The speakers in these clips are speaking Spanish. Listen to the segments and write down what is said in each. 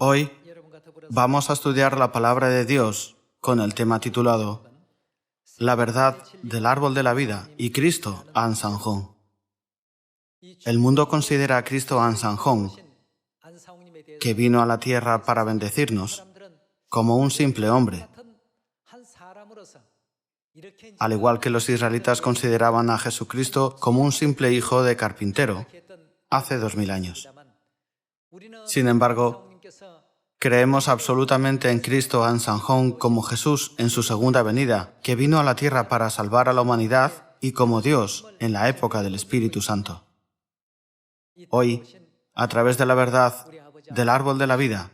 Hoy vamos a estudiar la palabra de Dios con el tema titulado La verdad del árbol de la vida y Cristo Ansanjón. El mundo considera a Cristo Ansanjón, que vino a la tierra para bendecirnos, como un simple hombre, al igual que los israelitas consideraban a Jesucristo como un simple hijo de carpintero hace 2000 años. Sin embargo, creemos absolutamente en Cristo Ansanjón como Jesús en su segunda venida, que vino a la tierra para salvar a la humanidad, y como Dios en la época del Espíritu Santo. Hoy, a través de la verdad del árbol de la vida,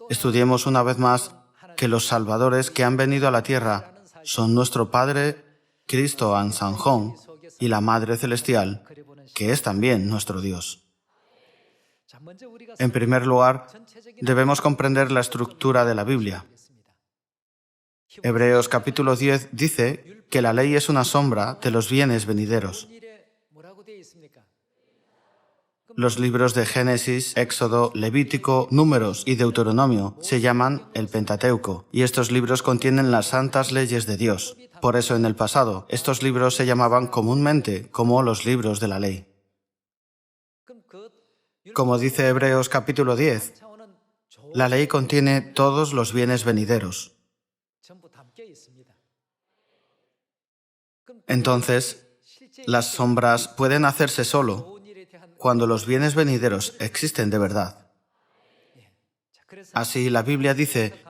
estudiemos una vez más que los salvadores que han venido a la tierra son nuestro Padre, Cristo Ansanjón, y la Madre Celestial, que es también nuestro Dios. En primer lugar, debemos comprender la estructura de la Biblia. Hebreos capítulo 10 dice que la ley es una sombra de los bienes venideros. Los libros de Génesis, Éxodo, Levítico, Números y Deuteronomio se llaman el Pentateuco, y estos libros contienen las santas leyes de Dios. Por eso en el pasado, estos libros se llamaban comúnmente como los libros de la ley. Como dice Hebreos capítulo 10, la ley contiene todos los bienes venideros. Entonces, las sombras pueden hacerse solo cuando los bienes venideros existen de verdad. Así, la Biblia dice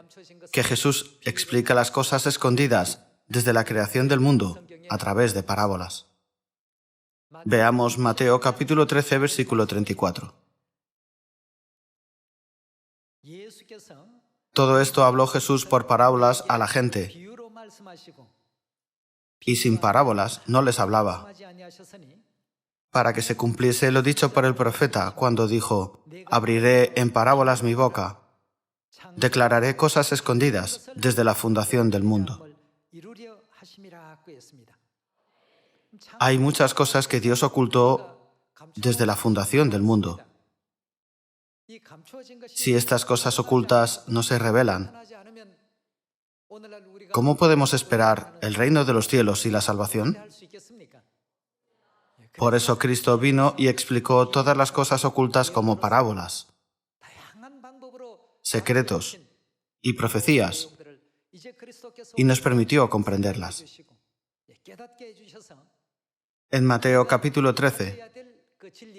que Jesús explica las cosas escondidas desde la creación del mundo a través de parábolas. Veamos Mateo capítulo 13, versículo 34. Todo esto habló Jesús por parábolas a la gente, y sin parábolas no les hablaba, para que se cumpliese lo dicho por el profeta cuando dijo: abriré en parábolas mi boca, declararé cosas escondidas desde la fundación del mundo. Hay muchas cosas que Dios ocultó desde la fundación del mundo. Si estas cosas ocultas no se revelan, ¿cómo podemos esperar el reino de los cielos y la salvación? Por eso Cristo vino y explicó todas las cosas ocultas como parábolas, secretos y profecías, y nos permitió comprenderlas. En Mateo capítulo 13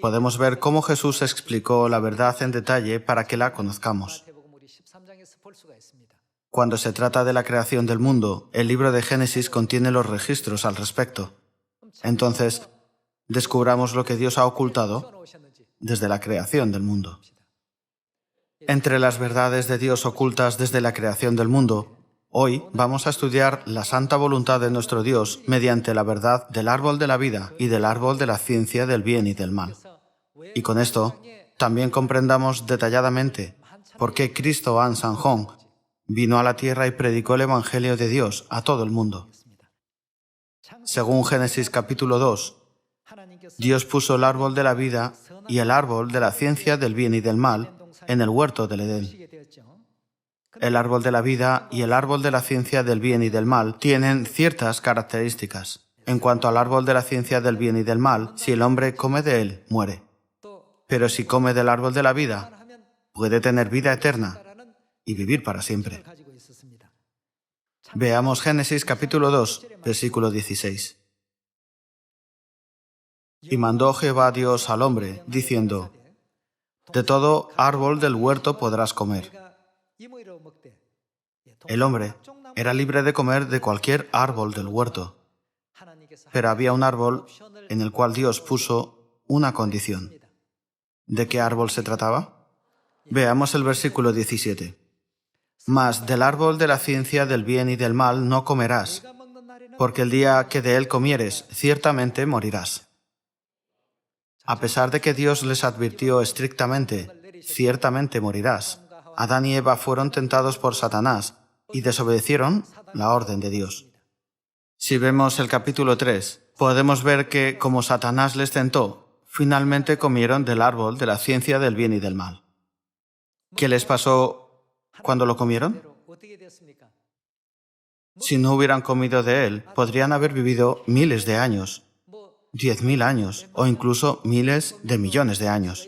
podemos ver cómo Jesús explicó la verdad en detalle para que la conozcamos. Cuando se trata de la creación del mundo, el libro de Génesis contiene los registros al respecto. Entonces, descubramos lo que Dios ha ocultado desde la creación del mundo. Entre las verdades de Dios ocultas desde la creación del mundo, hoy vamos a estudiar la santa voluntad de nuestro Dios mediante la verdad del árbol de la vida y del árbol de la ciencia del bien y del mal. Y con esto, también comprendamos detalladamente por qué Cristo Ansanjón vino a la tierra y predicó el Evangelio de Dios a todo el mundo. Según Génesis capítulo 2, Dios puso el árbol de la vida y el árbol de la ciencia del bien y del mal en el huerto del Edén. El árbol de la vida y el árbol de la ciencia del bien y del mal tienen ciertas características. En cuanto al árbol de la ciencia del bien y del mal, si el hombre come de él, muere. Pero si come del árbol de la vida, puede tener vida eterna y vivir para siempre. Veamos Génesis capítulo 2, versículo 16. Y mandó Jehová Dios al hombre, diciendo: de todo árbol del huerto podrás comer. El hombre era libre de comer de cualquier árbol del huerto, pero había un árbol en el cual Dios puso una condición. ¿De qué árbol se trataba? Veamos el versículo 17. Mas del árbol de la ciencia del bien y del mal no comerás, porque el día que de él comieres, ciertamente morirás. A pesar de que Dios les advirtió estrictamente, ciertamente morirás, Adán y Eva fueron tentados por Satanás y desobedecieron la orden de Dios. Si vemos el capítulo 3, podemos ver que, como Satanás les tentó, finalmente comieron del árbol de la ciencia del bien y del mal. ¿Qué les pasó cuando lo comieron? Si no hubieran comido de él, podrían haber vivido miles de años, 10.000 años o incluso miles de millones de años.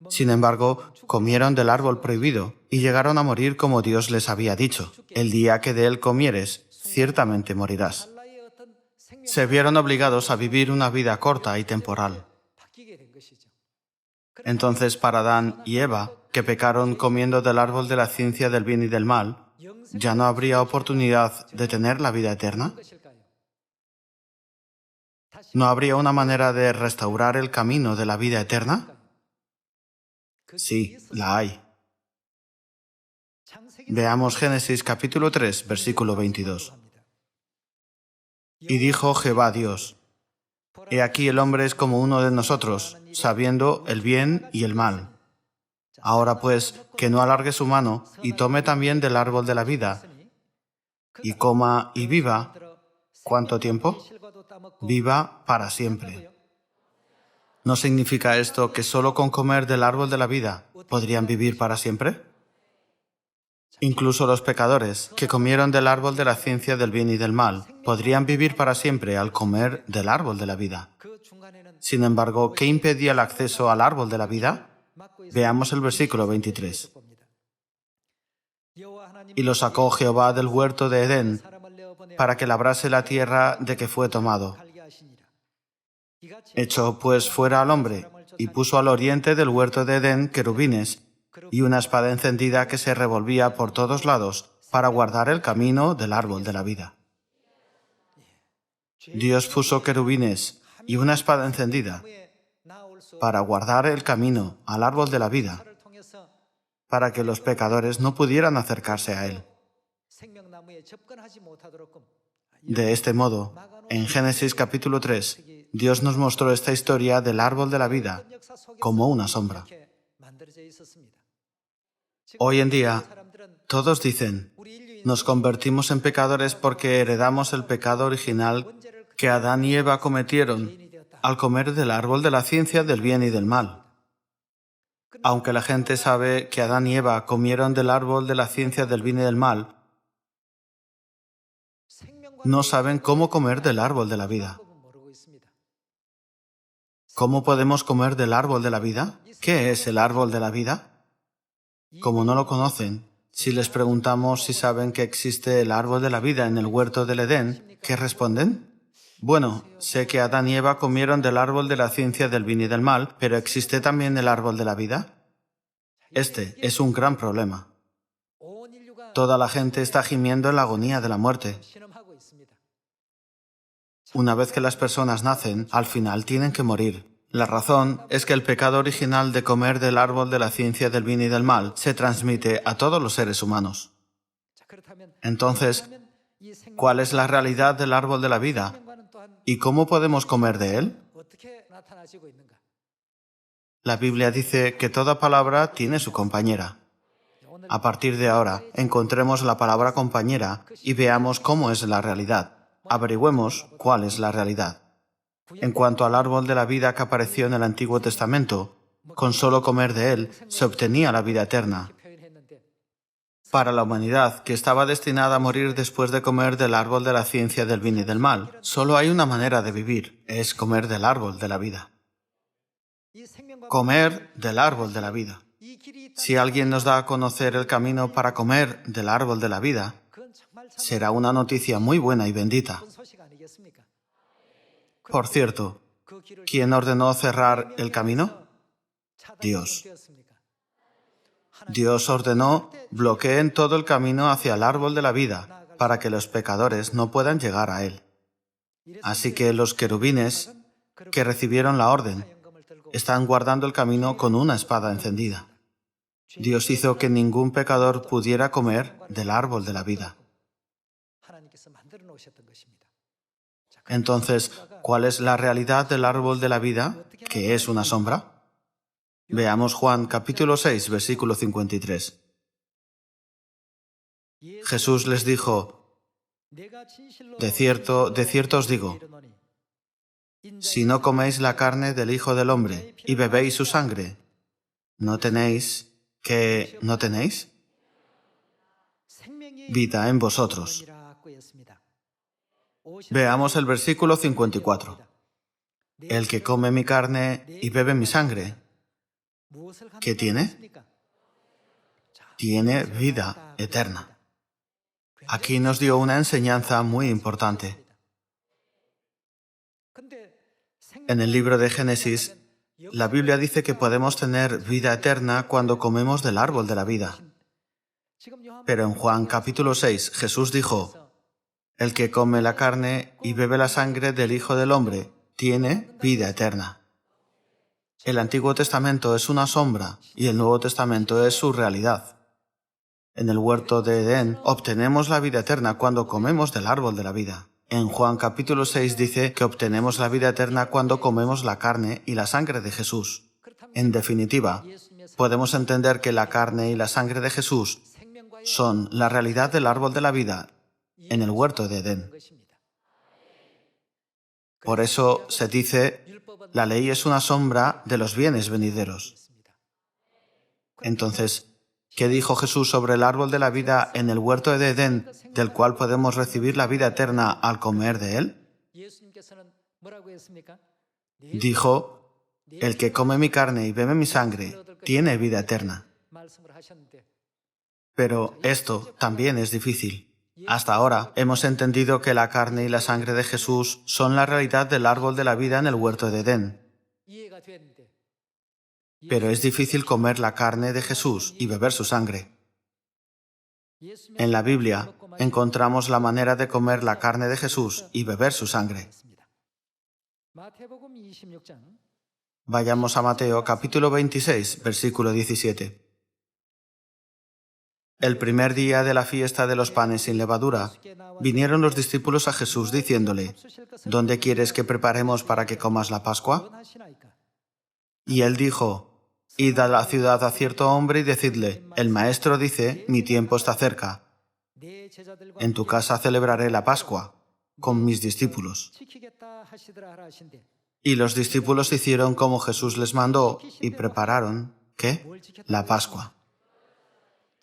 Sin embargo, comieron del árbol prohibido y llegaron a morir como Dios les había dicho. El día que de él comieres, ciertamente morirás. Se vieron obligados a vivir una vida corta y temporal. Entonces, para Adán y Eva, que pecaron comiendo del árbol de la ciencia del bien y del mal, ¿ya no habría oportunidad de tener la vida eterna? ¿No habría una manera de restaurar el camino de la vida eterna? Sí, la hay. Veamos Génesis capítulo 3, versículo 22. Y dijo Jehová Dios: He aquí el hombre es como uno de nosotros, sabiendo el bien y el mal. Ahora pues, que no alargue su mano y tome también del árbol de la vida, y coma y viva. ¿Cuánto tiempo? Viva para siempre. ¿No significa esto que solo con comer del árbol de la vida podrían vivir para siempre? Incluso los pecadores, que comieron del árbol de la ciencia del bien y del mal, podrían vivir para siempre al comer del árbol de la vida. Sin embargo, ¿qué impedía el acceso al árbol de la vida? Veamos el versículo 23. Y lo sacó Jehová del huerto de Edén, para que labrase la tierra de que fue tomado. Echó pues fuera al hombre, y puso al oriente del huerto de Edén querubines, y una espada encendida que se revolvía por todos lados, para guardar el camino del árbol de la vida. Dios puso querubines y una espada encendida para guardar el camino al árbol de la vida, para que los pecadores no pudieran acercarse a él. De este modo, en Génesis capítulo 3, Dios nos mostró esta historia del árbol de la vida como una sombra. Hoy en día, todos dicen, nos convertimos en pecadores porque heredamos el pecado original que Adán y Eva cometieron al comer del árbol de la ciencia del bien y del mal. Aunque la gente sabe que Adán y Eva comieron del árbol de la ciencia del bien y del mal, no saben cómo comer del árbol de la vida. ¿Cómo podemos comer del árbol de la vida? ¿Qué es el árbol de la vida? Como no lo conocen, si les preguntamos si saben que existe el árbol de la vida en el huerto del Edén, ¿qué responden? Bueno, sé que Adán y Eva comieron del árbol de la ciencia del bien y del mal, pero ¿existe también el árbol de la vida? Este es un gran problema. Toda la gente está gimiendo en la agonía de la muerte. Una vez que las personas nacen, al final tienen que morir. La razón es que el pecado original de comer del árbol de la ciencia del bien y del mal se transmite a todos los seres humanos. Entonces, ¿cuál es la realidad del árbol de la vida? ¿Y cómo podemos comer de él? La Biblia dice que toda palabra tiene su compañera. A partir de ahora, encontremos la palabra compañera y veamos cómo es la realidad. Averigüemos cuál es la realidad. En cuanto al árbol de la vida que apareció en el Antiguo Testamento, con solo comer de él se obtenía la vida eterna. Para la humanidad, que estaba destinada a morir después de comer del árbol de la ciencia del bien y del mal, solo hay una manera de vivir, es comer del árbol de la vida. Comer del árbol de la vida. Si alguien nos da a conocer el camino para comer del árbol de la vida, será una noticia muy buena y bendita. Por cierto, ¿quién ordenó cerrar el camino? Dios. Dios ordenó bloqueen todo el camino hacia el árbol de la vida para que los pecadores no puedan llegar a él. Así que los querubines que recibieron la orden están guardando el camino con una espada encendida. Dios hizo que ningún pecador pudiera comer del árbol de la vida. Entonces, ¿Cuál es la realidad del árbol de la vida, que es una sombra? Veamos Juan capítulo 6, versículo 53. Jesús les dijo: de cierto os digo, si no coméis la carne del Hijo del Hombre y bebéis su sangre, ¿no tenéis vida en vosotros? Veamos el versículo 54. El que come mi carne y bebe mi sangre, ¿qué tiene? Tiene vida eterna. Aquí nos dio una enseñanza muy importante. En el libro de Génesis, la Biblia dice que podemos tener vida eterna cuando comemos del árbol de la vida. Pero en Juan capítulo 6, Jesús dijo: el que come la carne y bebe la sangre del Hijo del Hombre tiene vida eterna. El Antiguo Testamento es una sombra y el Nuevo Testamento es su realidad. En el huerto de Edén obtenemos la vida eterna cuando comemos del árbol de la vida. En Juan capítulo 6 dice que obtenemos la vida eterna cuando comemos la carne y la sangre de Jesús. En definitiva, podemos entender que la carne y la sangre de Jesús son la realidad del árbol de la vida en el huerto de Edén. Por eso se dice, la ley es una sombra de los bienes venideros. Entonces, ¿qué dijo Jesús sobre el árbol de la vida en el huerto de Edén, del cual podemos recibir la vida eterna al comer de él? Dijo: el que come mi carne y bebe mi sangre tiene vida eterna. Pero esto también es difícil. Hasta ahora hemos entendido que la carne y la sangre de Jesús son la realidad del árbol de la vida en el huerto de Edén. Pero es difícil comer la carne de Jesús y beber su sangre. En la Biblia encontramos la manera de comer la carne de Jesús y beber su sangre. Vayamos a Mateo capítulo 26, versículo 17. El primer día de la fiesta de los panes sin levadura, vinieron los discípulos a Jesús diciéndole: ¿dónde quieres que preparemos para que comas la Pascua? Y él dijo: id a la ciudad a cierto hombre y decidle: el maestro dice, mi tiempo está cerca. En tu casa celebraré la Pascua con mis discípulos. Y los discípulos hicieron como Jesús les mandó y prepararon, ¿qué? La Pascua.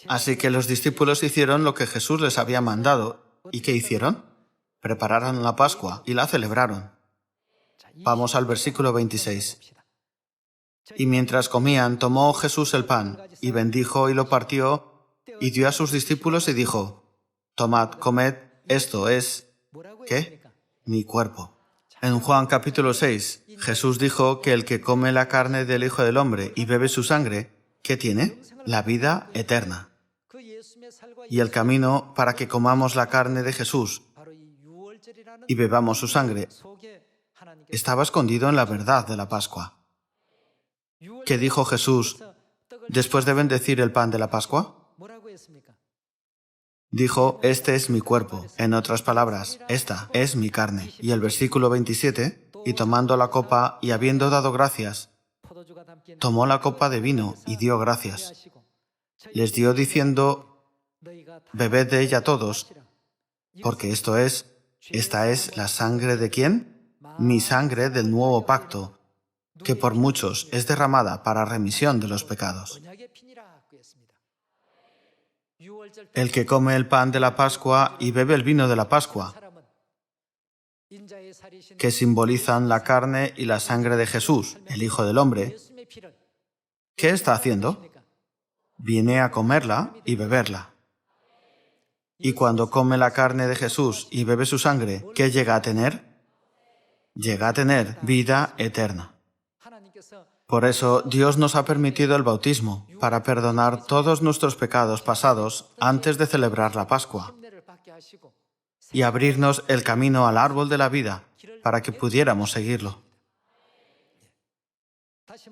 Así que los discípulos hicieron lo que Jesús les había mandado. ¿Y qué hicieron? Prepararon la Pascua y la celebraron. Vamos al versículo 26. Y mientras comían, tomó Jesús el pan, y bendijo y lo partió, y dio a sus discípulos y dijo: tomad, comed, esto es, ¿qué? Mi cuerpo. En Juan capítulo 6, Jesús dijo que el que come la carne del Hijo del Hombre y bebe su sangre, ¿qué tiene? La vida eterna. Y el camino para que comamos la carne de Jesús y bebamos su sangre estaba escondido en la verdad de la Pascua. ¿Qué dijo Jesús después de bendecir el pan de la Pascua? Dijo: este es mi cuerpo. En otras palabras, esta es mi carne. Y el versículo 27, y tomando la copa y habiendo dado gracias, tomó la copa de vino y dio gracias. Les dio diciendo: bebed de ella todos, porque esta es la sangre de ¿quién? Mi sangre del nuevo pacto, que por muchos es derramada para remisión de los pecados. El que come el pan de la Pascua y bebe el vino de la Pascua, que simbolizan la carne y la sangre de Jesús, el Hijo del Hombre, ¿qué está haciendo? Viene a comerla y beberla. Y cuando come la carne de Jesús y bebe su sangre, ¿qué llega a tener? Llega a tener vida eterna. Por eso Dios nos ha permitido el bautismo, para perdonar todos nuestros pecados pasados antes de celebrar la Pascua, y abrirnos el camino al árbol de la vida para que pudiéramos seguirlo.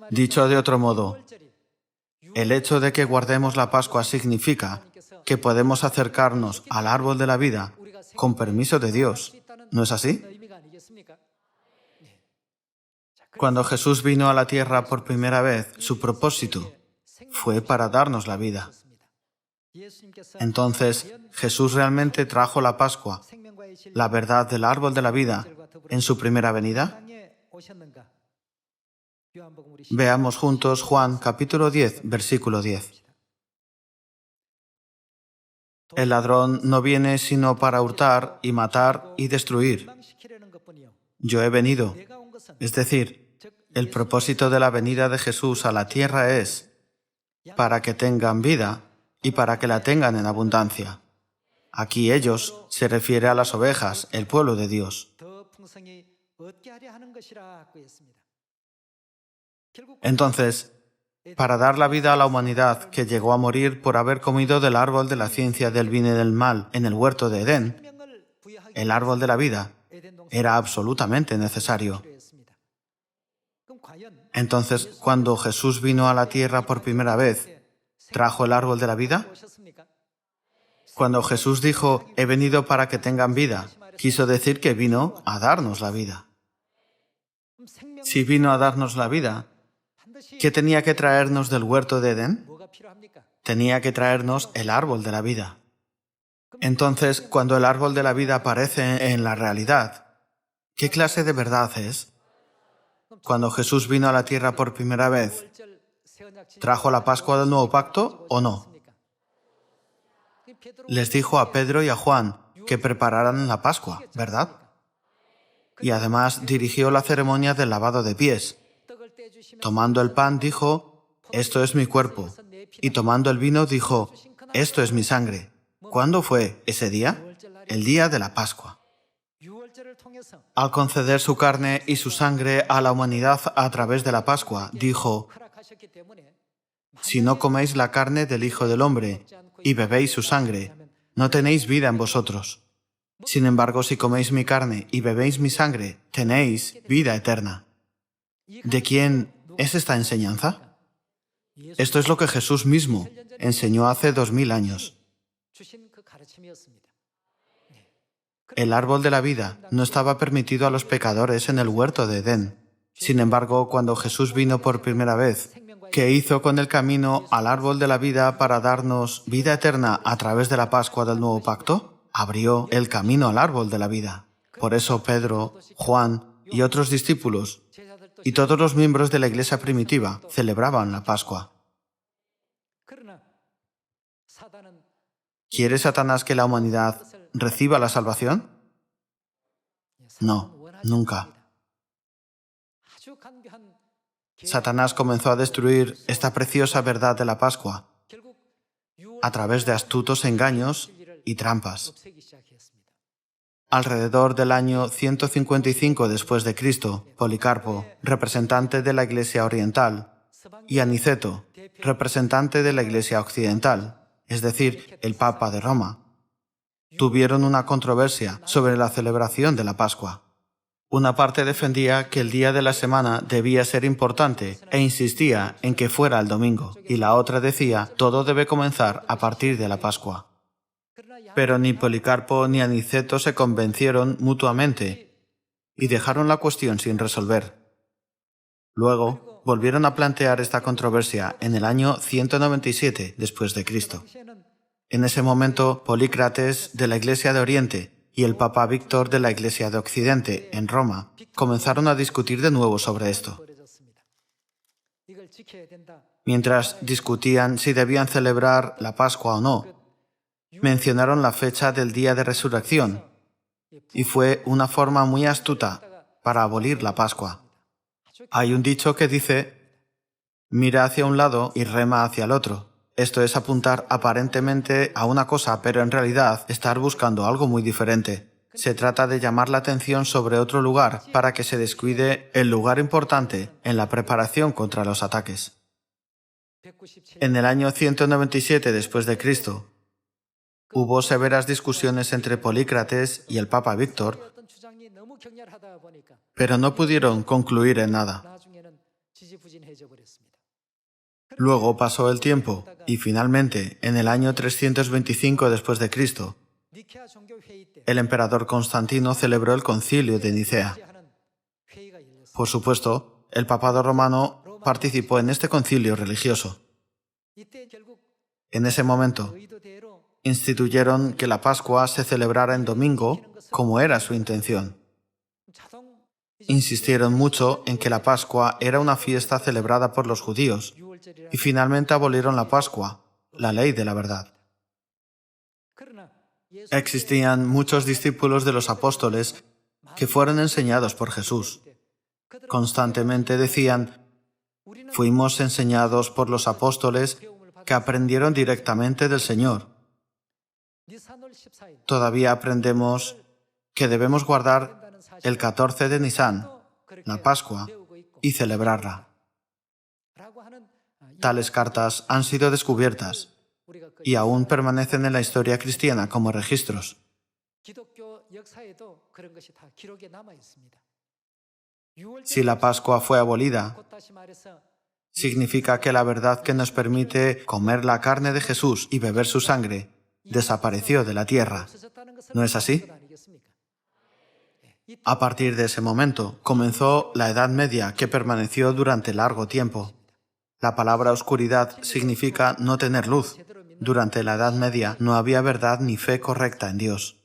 Dicho de otro modo, el hecho de que guardemos la Pascua significa que podemos acercarnos al árbol de la vida con permiso de Dios. ¿No es así? Cuando Jesús vino a la tierra por primera vez, su propósito fue para darnos la vida. Entonces, Jesús realmente trajo la Pascua, la verdad del árbol de la vida, en su primera venida. Veamos juntos Juan capítulo 10, versículo 10. El ladrón no viene sino para hurtar y matar y destruir. Yo he venido. Es decir, el propósito de la venida de Jesús a la tierra es para que tengan vida y para que la tengan en abundancia. Aquí ellos se refiere a las ovejas, el pueblo de Dios. Entonces, para dar la vida a la humanidad que llegó a morir por haber comido del árbol de la ciencia del bien y del mal en el huerto de Edén, el árbol de la vida era absolutamente necesario. Entonces, cuando Jesús vino a la tierra por primera vez, ¿trajo el árbol de la vida? Cuando Jesús dijo, he venido para que tengan vida, quiso decir que vino a darnos la vida. Si vino a darnos la vida, ¿qué tenía que traernos del huerto de Edén? Tenía que traernos el árbol de la vida. Entonces, cuando el árbol de la vida aparece en la realidad, ¿qué clase de verdad es? Cuando Jesús vino a la tierra por primera vez, ¿trajo la Pascua del Nuevo Pacto o no? Les dijo a Pedro y a Juan que prepararan la Pascua, ¿verdad? Y además dirigió la ceremonia del lavado de pies. Tomando el pan dijo, esto es mi cuerpo. Y tomando el vino dijo, esto es mi sangre. ¿Cuándo fue ese día? El día de la Pascua. Al conceder su carne y su sangre a la humanidad a través de la Pascua, dijo, si no coméis la carne del Hijo del Hombre y bebéis su sangre, no tenéis vida en vosotros. Sin embargo, si coméis mi carne y bebéis mi sangre, tenéis vida eterna. ¿De quién es esta enseñanza? Esto es lo que Jesús mismo enseñó hace 2000 años. El árbol de la vida no estaba permitido a los pecadores en el huerto de Edén. Sin embargo, cuando Jesús vino por primera vez, ¿qué hizo con el camino al árbol de la vida para darnos vida eterna a través de la Pascua del Nuevo Pacto? Abrió el camino al árbol de la vida. Por eso Pedro, Juan y otros discípulos y todos los miembros de la iglesia primitiva celebraban la Pascua. ¿Quiere Satanás que la humanidad reciba la salvación? No, nunca. Satanás comenzó a destruir esta preciosa verdad de la Pascua a través de astutos engaños y trampas. Alrededor del año 155 después de Cristo, Policarpo, representante de la Iglesia Oriental, y Aniceto, representante de la Iglesia Occidental, es decir, el Papa de Roma, tuvieron una controversia sobre la celebración de la Pascua. Una parte defendía que el día de la semana debía ser importante e insistía en que fuera el domingo, y la otra decía todo debe comenzar a partir de la Pascua. Pero ni Policarpo ni Aniceto se convencieron mutuamente y dejaron la cuestión sin resolver. Luego, volvieron a plantear esta controversia en el año 197 después de Cristo. En ese momento, Polícrates de la Iglesia de Oriente y el Papa Víctor de la Iglesia de Occidente, en Roma, comenzaron a discutir de nuevo sobre esto. Mientras discutían si debían celebrar la Pascua o no, mencionaron la fecha del día de resurrección, y fue una forma muy astuta para abolir la Pascua. Hay un dicho que dice, mira hacia un lado y rema hacia el otro. Esto es apuntar aparentemente a una cosa, pero en realidad estar buscando algo muy diferente. Se trata de llamar la atención sobre otro lugar para que se descuide el lugar importante en la preparación contra los ataques. En el año 197 después de Cristo, hubo severas discusiones entre Polícrates y el Papa Víctor, pero no pudieron concluir en nada. Luego pasó el tiempo y finalmente, en el año 325 después de Cristo, el emperador Constantino celebró el concilio de Nicea. Por supuesto, el papado romano participó en este concilio religioso. En ese momento, instituyeron que la Pascua se celebrara en domingo, como era su intención. Insistieron mucho en que la Pascua era una fiesta celebrada por los judíos, y finalmente abolieron la Pascua, la ley de la verdad. Existían muchos discípulos de los apóstoles que fueron enseñados por Jesús. Constantemente decían: fuimos enseñados por los apóstoles que aprendieron directamente del Señor. Todavía aprendemos que debemos guardar el 14 de Nisan, la Pascua, y celebrarla. Tales cartas han sido descubiertas y aún permanecen en la historia cristiana como registros. Si la Pascua fue abolida, significa que la verdad que nos permite comer la carne de Jesús y beber su sangre desapareció de la tierra. ¿No es así? A partir de ese momento comenzó la Edad Media, que permaneció durante largo tiempo. La palabra oscuridad significa no tener luz. Durante la Edad Media no había verdad ni fe correcta en Dios.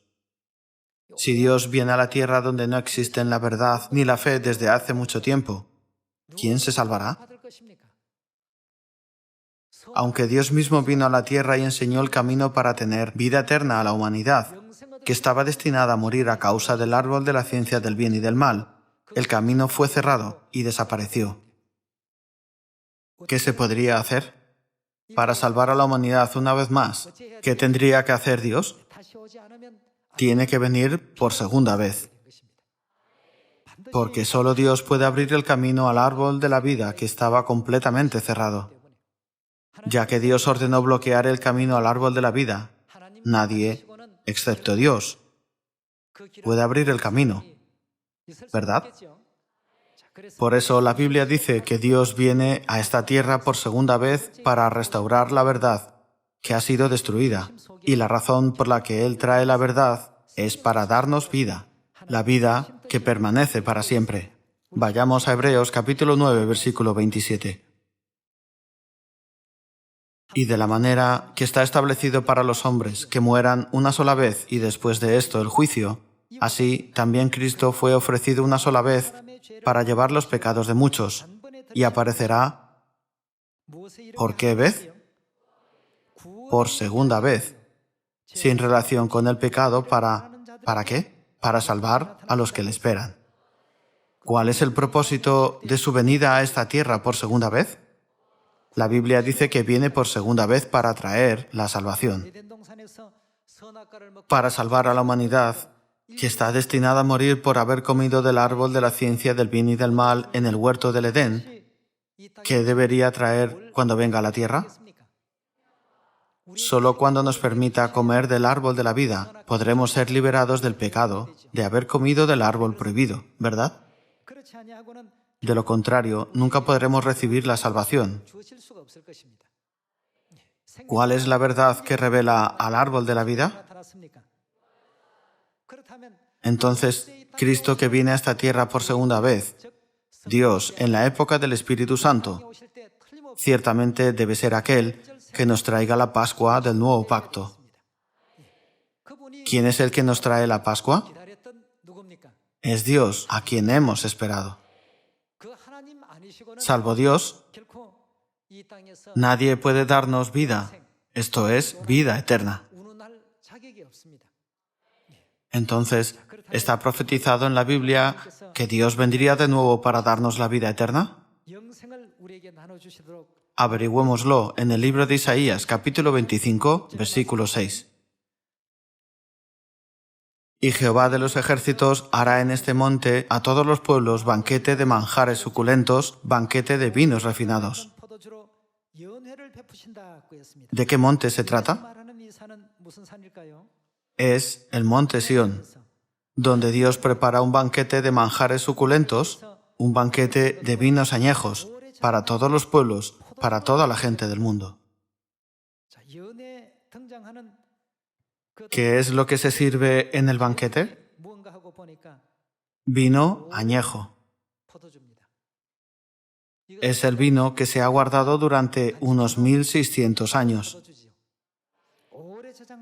Si Dios viene a la tierra donde no existen la verdad ni la fe desde hace mucho tiempo, ¿quién se salvará? Aunque Dios mismo vino a la tierra y enseñó el camino para tener vida eterna a la humanidad, que estaba destinada a morir a causa del árbol de la ciencia del bien y del mal, el camino fue cerrado y desapareció. ¿Qué se podría hacer? Para salvar a la humanidad una vez más, ¿qué tendría que hacer Dios? Tiene que venir por segunda vez. Porque solo Dios puede abrir el camino al árbol de la vida que estaba completamente cerrado. Ya que Dios ordenó bloquear el camino al árbol de la vida, nadie, excepto Dios, puede abrir el camino, ¿verdad? Por eso la Biblia dice que Dios viene a esta tierra por segunda vez para restaurar la verdad que ha sido destruida. Y la razón por la que Él trae la verdad es para darnos vida, la vida que permanece para siempre. Vayamos a Hebreos capítulo 9, versículo 27. Y de la manera que está establecido para los hombres que mueran una sola vez y después de esto el juicio, así también Cristo fue ofrecido una sola vez para llevar los pecados de muchos, y aparecerá ¿por qué vez? Por segunda vez, sin relación con el pecado. ¿Para qué? Para salvar a los que le esperan. ¿Cuál es el propósito de su venida a esta tierra por segunda vez? La Biblia dice que viene por segunda vez para traer la salvación, para salvar a la humanidad que está destinada a morir por haber comido del árbol de la ciencia del bien y del mal en el huerto del Edén. ¿Qué debería traer cuando venga a la tierra? Solo cuando nos permita comer del árbol de la vida podremos ser liberados del pecado de haber comido del árbol prohibido, ¿verdad? De lo contrario, nunca podremos recibir la salvación. ¿Cuál es la verdad que revela al árbol de la vida? Entonces, Cristo que viene a esta tierra por segunda vez, Dios en la época del Espíritu Santo, ciertamente debe ser aquel que nos traiga la Pascua del nuevo pacto. ¿Quién es el que nos trae la Pascua? Es Dios, a quien hemos esperado. Salvo Dios, nadie puede darnos vida, esto es, vida eterna. Entonces, ¿está profetizado en la Biblia que Dios vendría de nuevo para darnos la vida eterna? Averigüémoslo en el libro de Isaías, capítulo 25, versículo 6. Y Jehová de los ejércitos hará en este monte a todos los pueblos banquete de manjares suculentos, banquete de vinos refinados. ¿De qué monte se trata? Es el monte Sión, donde Dios prepara un banquete de manjares suculentos, un banquete de vinos añejos, para todos los pueblos, para toda la gente del mundo. ¿Qué es lo que se sirve en el banquete? Vino añejo. Es el vino que se ha guardado durante unos 1600 años.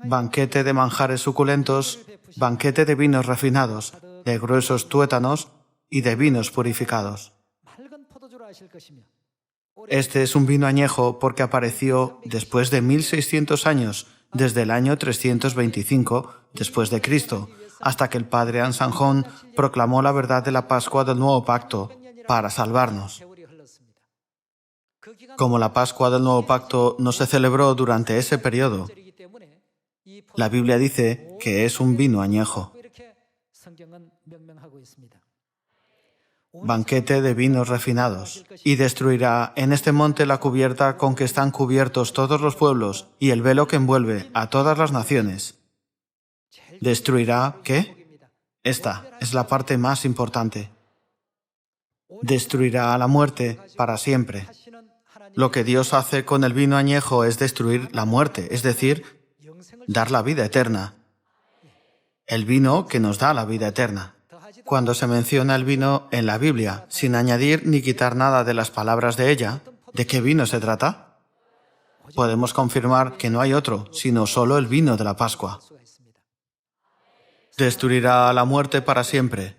Banquete de manjares suculentos, banquete de vinos refinados, de gruesos tuétanos y de vinos purificados. Este es un vino añejo porque apareció después de 1600 años, desde el año 325 después de Cristo, hasta que el padre Ansanjón proclamó la verdad de la Pascua del Nuevo Pacto para salvarnos. Como la Pascua del Nuevo Pacto no se celebró durante ese periodo, la Biblia dice que es un vino añejo. Banquete de vinos refinados, y destruirá en este monte la cubierta con que están cubiertos todos los pueblos y el velo que envuelve a todas las naciones. ¿Destruirá qué? Esta es la parte más importante. Destruirá a la muerte para siempre. Lo que Dios hace con el vino añejo es destruir la muerte, es decir, dar la vida eterna. El vino que nos da la vida eterna. Cuando se menciona el vino en la Biblia, sin añadir ni quitar nada de las palabras de ella, ¿de qué vino se trata? Podemos confirmar que no hay otro, sino solo el vino de la Pascua. Destruirá a la muerte para siempre,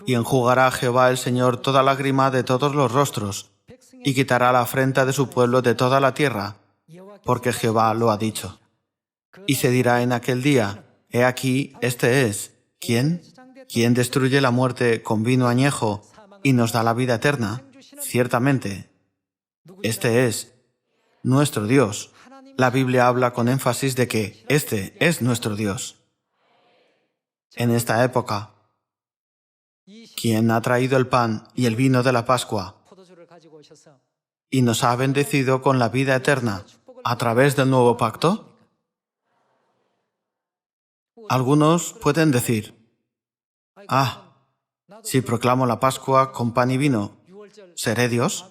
y enjugará a Jehová el Señor toda lágrima de todos los rostros, y quitará la afrenta de su pueblo de toda la tierra, porque Jehová lo ha dicho. Y se dirá en aquel día, he aquí, este es, ¿quién? ¿Quién destruye la muerte con vino añejo y nos da la vida eterna? Ciertamente, este es nuestro Dios. La Biblia habla con énfasis de que este es nuestro Dios. En esta época, quien ha traído el pan y el vino de la Pascua y nos ha bendecido con la vida eterna a través del nuevo pacto? Algunos pueden decir, si proclamo la Pascua con pan y vino, ¿seré Dios?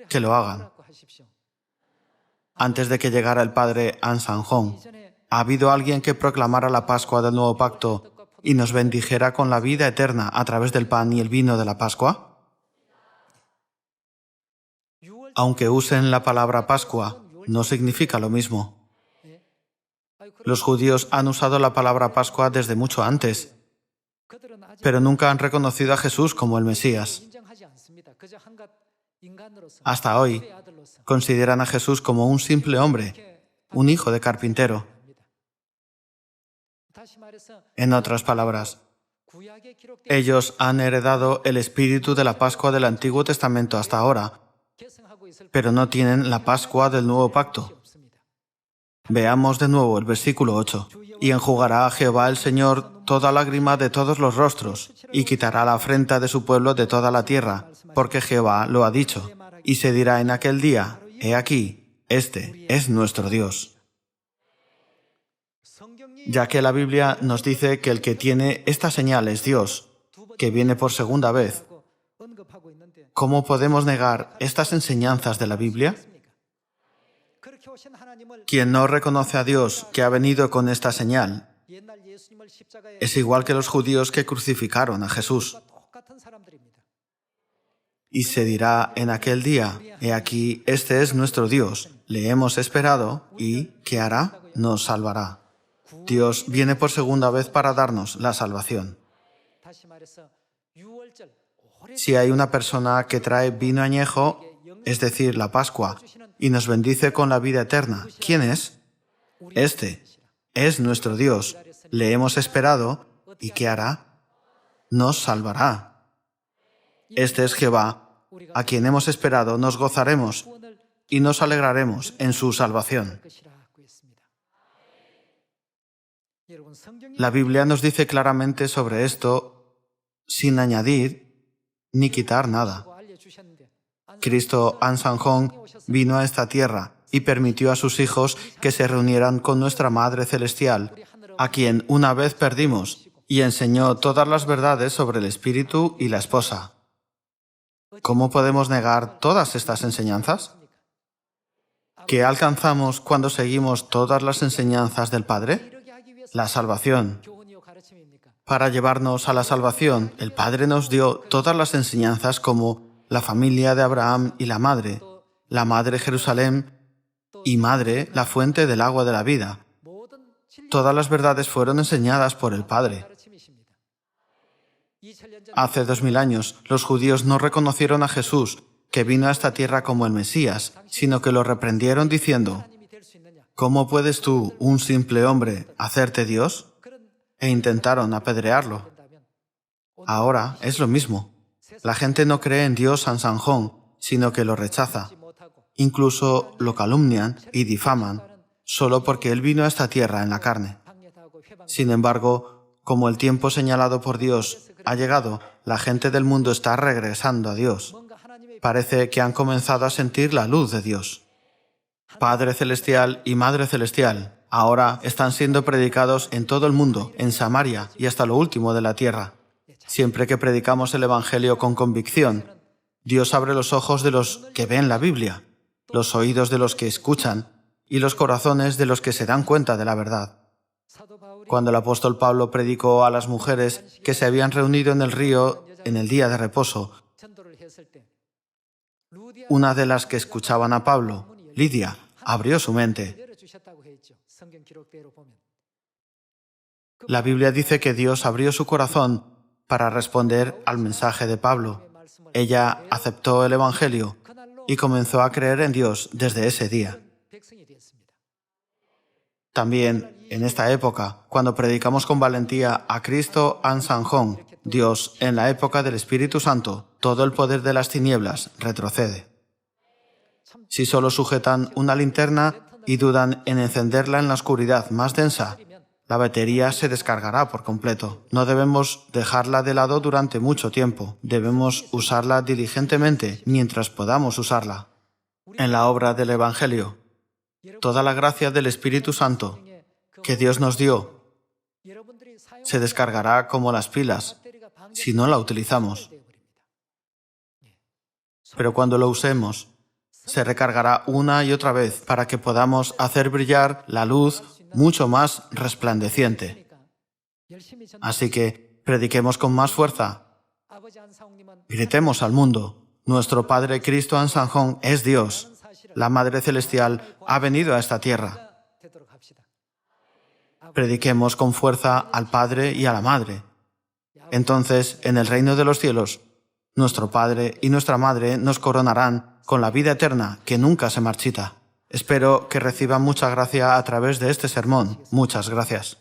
Que lo hagan. Antes de que llegara el padre Ansanjón, ¿ha habido alguien que proclamara la Pascua del nuevo pacto y nos bendijera con la vida eterna a través del pan y el vino de la Pascua? Aunque usen la palabra Pascua, no significa lo mismo. Los judíos han usado la palabra Pascua desde mucho antes, pero nunca han reconocido a Jesús como el Mesías. Hasta hoy, consideran a Jesús como un simple hombre, un hijo de carpintero. En otras palabras, ellos han heredado el espíritu de la Pascua del Antiguo Testamento hasta ahora, pero no tienen la Pascua del Nuevo Pacto. Veamos de nuevo el versículo 8. Y enjugará a Jehová el Señor toda lágrima de todos los rostros, y quitará la afrenta de su pueblo de toda la tierra, porque Jehová lo ha dicho. Y se dirá en aquel día, he aquí, este es nuestro Dios. Ya que la Biblia nos dice que el que tiene esta señal es Dios, que viene por segunda vez, ¿cómo podemos negar estas enseñanzas de la Biblia? Quien no reconoce a Dios que ha venido con esta señal es igual que los judíos que crucificaron a Jesús. Y se dirá en aquel día, he aquí, este es nuestro Dios, le hemos esperado y, ¿qué hará? Nos salvará. Dios viene por segunda vez para darnos la salvación. Si hay una persona que trae vino añejo, es decir, la Pascua, y nos bendice con la vida eterna, ¿quién es? Este es nuestro Dios. Le hemos esperado, ¿y qué hará? Nos salvará. Este es Jehová, a quien hemos esperado, nos gozaremos y nos alegraremos en su salvación. La Biblia nos dice claramente sobre esto, sin añadir ni quitar nada. Cristo Ansanjón vino a esta tierra y permitió a sus hijos que se reunieran con nuestra Madre Celestial, a quien una vez perdimos, y enseñó todas las verdades sobre el Espíritu y la Esposa. ¿Cómo podemos negar todas estas enseñanzas? ¿Qué alcanzamos cuando seguimos todas las enseñanzas del Padre? La salvación. Para llevarnos a la salvación, el Padre nos dio todas las enseñanzas como la familia de Abraham y la Madre Jerusalén y Madre, la fuente del agua de la vida. Todas las verdades fueron enseñadas por el Padre. Hace 2000 años, los judíos no reconocieron a Jesús, que vino a esta tierra como el Mesías, sino que lo reprendieron diciendo: ¿cómo puedes tú, un simple hombre, hacerte Dios? E intentaron apedrearlo. Ahora es lo mismo. La gente no cree en Dios Sansanjón, sino que lo rechaza. Incluso lo calumnian y difaman, solo porque Él vino a esta tierra en la carne. Sin embargo, como el tiempo señalado por Dios ha llegado, la gente del mundo está regresando a Dios. Parece que han comenzado a sentir la luz de Dios. Padre Celestial y Madre Celestial ahora están siendo predicados en todo el mundo, en Samaria y hasta lo último de la tierra. Siempre que predicamos el Evangelio con convicción, Dios abre los ojos de los que ven la Biblia, los oídos de los que escuchan y los corazones de los que se dan cuenta de la verdad. Cuando el apóstol Pablo predicó a las mujeres que se habían reunido en el río en el día de reposo, una de las que escuchaban a Pablo, Lidia, abrió su mente. La Biblia dice que Dios abrió su corazón para responder al mensaje de Pablo. Ella aceptó el Evangelio y comenzó a creer en Dios desde ese día. También, en esta época, cuando predicamos con valentía a Cristo Ansanjón, Dios, en la época del Espíritu Santo, todo el poder de las tinieblas retrocede. Si solo sujetan una linterna y dudan en encenderla en la oscuridad más densa, la batería se descargará por completo. No debemos dejarla de lado durante mucho tiempo. Debemos usarla diligentemente mientras podamos usarla. En la obra del Evangelio, toda la gracia del Espíritu Santo que Dios nos dio se descargará como las pilas si no la utilizamos. Pero cuando lo usemos, se recargará una y otra vez para que podamos hacer brillar la luz mucho más resplandeciente. Así que prediquemos con más fuerza. Gritemos al mundo: nuestro Padre Cristo Ansanjón es Dios. La Madre Celestial ha venido a esta tierra. Prediquemos con fuerza al Padre y a la Madre. Entonces, en el reino de los cielos, nuestro Padre y nuestra Madre nos coronarán con la vida eterna que nunca se marchita. Espero que reciban mucha gracia a través de este sermón. Muchas gracias.